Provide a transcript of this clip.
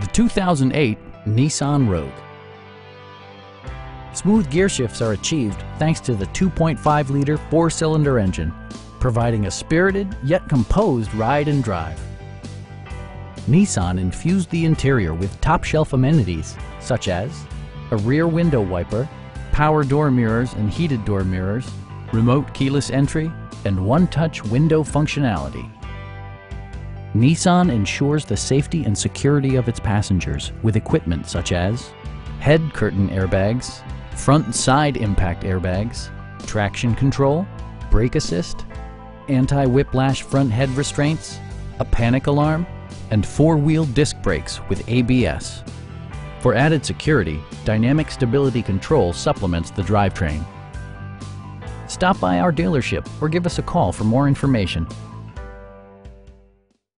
The 2008 Nissan Rogue. Smooth gear shifts are achieved thanks to the 2.5-liter four-cylinder engine, providing a spirited yet composed ride and drive. Nissan infused the interior with top-shelf amenities such as a rear window wiper, power door mirrors and heated door mirrors, remote keyless entry, and one-touch window functionality. Nissan ensures the safety and security of its passengers with equipment such as head curtain airbags, front and side impact airbags, traction control, brake assist, anti-whiplash front head restraints, a panic alarm, and four-wheel disc brakes with ABS. For added security, dynamic stability control supplements the drivetrain. Stop by our dealership or give us a call for more information.